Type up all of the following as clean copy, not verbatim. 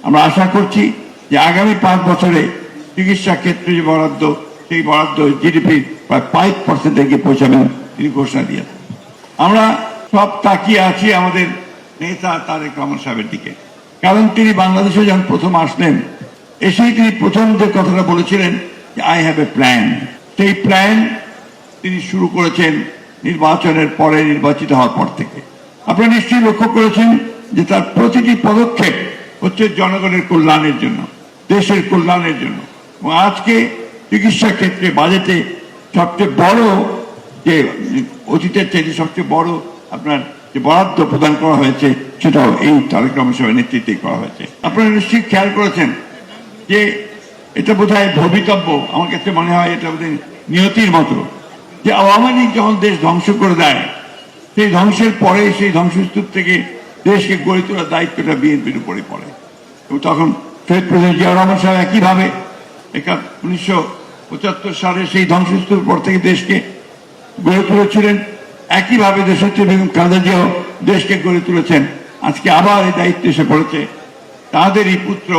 আমরা আশা করছি যে আগামী 5 বছরে চিকিৎসা ক্ষেত্রে যে বরাদ্দ, সেই বরাদ্দ জিডিপির প্রায় 5% গিয়ে পৌঁছাবেন তিনি ঘোষণা দিয়েছেন। আমরা সব তাকিয়ে আছি আমাদের নেতা তারেক রহমান সাহেবের দিকে, কারণ তিনি বাংলাদেশে যখন প্রথম আসলেন, এসেই তিনি প্রথম যে কথাটা বলেছিলেন যে আই হ্যাভ এ প্ল্যান। সেই প্ল্যান তিনি শুরু করেছেন নির্বাচনের পরে, নির্বাচিত হওয়ার পর থেকে। আপনারা নিশ্চয়ই লক্ষ্য করেছেন যে তার প্রতিটি পদক্ষেপ হচ্ছে জনগণের কল্যাণের জন্য, দেশের কল্যাণের জন্য। এবং আজকে চিকিৎসা ক্ষেত্রে বাজেটে সবচেয়ে বড় যে অতীতের চেয়ে সবচেয়ে বড় আপনার যে বরাদ্দ প্রদান করা হয়েছে, সেটাও এই তারেক রহমান সাহেবের নেতৃত্বে করা হয়েছে। আপনারা নিশ্চয়ই খেয়াল করেছেন যে এটা বোধহয় ভবিতব্য, আমার কাছে মনে হয় এটা বোধহয় নিয়তির মতো, যে আওয়ামী লীগ যখন দেশ ধ্বংস করে দেয়, সেই ধ্বংসের পরে সেই ধ্বংসস্তূপ থেকে দেশকে গড়ে তোলার দায়িত্বটা বিএনপির উপরে পড়ে। এবং তখন শহীদ প্রেসিডেন্ট জিয়াউর রহমান সাহেব একইভাবে 1975 সালে সেই ধ্বংসস্তূপের পর থেকে দেশকে গড়ে তুলেছিলেন। একইভাবে দেশনেত্রী বেগম খালেদা জিয়াও দেশকে গড়ে তুলেছেন। আজকে আবার এই দায়িত্ব এসে পড়েছে তাদেরই পুত্র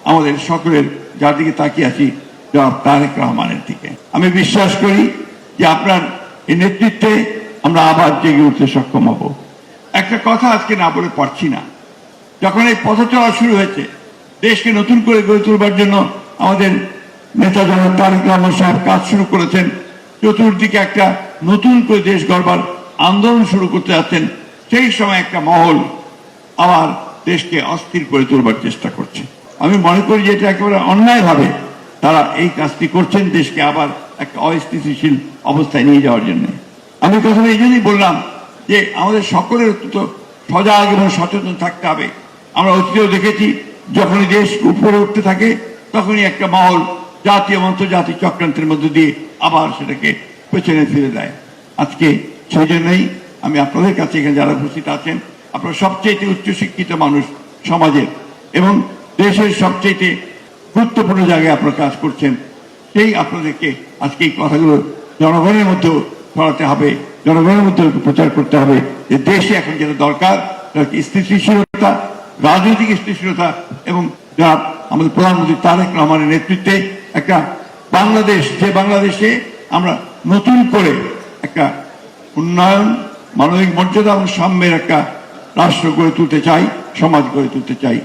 আমাদের সকলের, যার দিকে তাকিয়ে আছি, জনাব তারেক রহমানের দিকে। আমি বিশ্বাস করি যে আপনার এই নেতৃত্বে আমরা আবার জেগে উঠতে সক্ষম হব। একটা কথা আজকে না বলে পারছি না, যখন এই পথ চলা শুরু হয়েছে দেশকে নতুন করে গড়ে তুলবার জন্য আমাদের নেতা জনাব তারেক রহমান সাহেব কাজ শুরু করেছেন, চতুর্দিকে একটা নতুন করে দেশ গড়বার আন্দোলন শুরু করতে যাচ্ছেন, সেই সময় একটা মহল আবার দেশকে অস্থির করে তুলবার চেষ্টা করছে। আমি মনে করি যে এটা একেবারে অন্যায়ভাবে তারা এই কাজটি করছেন, দেশকে আবার একটা অস্থিতিশীল অবস্থায় নিয়ে যাওয়ার জন্য। আমি কথাটা এই জন্যই বললাম যে আমাদের সকলের অত্যন্ত সজাগ এবং সচেতন থাকতে হবে। আমরা অতীতেও দেখেছি, যখনই দেশ উপরে উঠতে থাকে তখনই একটা মহল জাতীয় এবং আন্তর্জাতিক চক্রান্তের মধ্যে দিয়ে আবার সেটাকে পেছনে ফিরে দেয়। আজকে সেই জন্যই আমি আপনাদের কাছে, এখানে যারা উপস্থিত আছেন, আপনারা সবচেয়ে উচ্চশিক্ষিত মানুষ সমাজের এবং দেশের সবচেয়ে গুরুত্বপূর্ণ জায়গায় আপনারা কাজ করছেন, সেই আপনাদেরকে আজকে এই কথাগুলো জনগণের মধ্যে ছড়াতে হবে, জনগণের মধ্যে প্রচার করতে হবে যে দেশে এখন যেটা দরকার স্থিতিশীলতা, রাজনৈতিক স্থিতিশীলতা এবং যা আমাদের প্রধানমন্ত্রী তারেক রহমানের নেতৃত্বে একটা বাংলাদেশ, যে বাংলাদেশে আমরা নতুন করে একটা উন্নয়ন, মানবিক মর্যাদা এবং সাম্যের একটা রাষ্ট্র গড়ে তুলতে চাই, সমাজ গড়ে তুলতে চাই।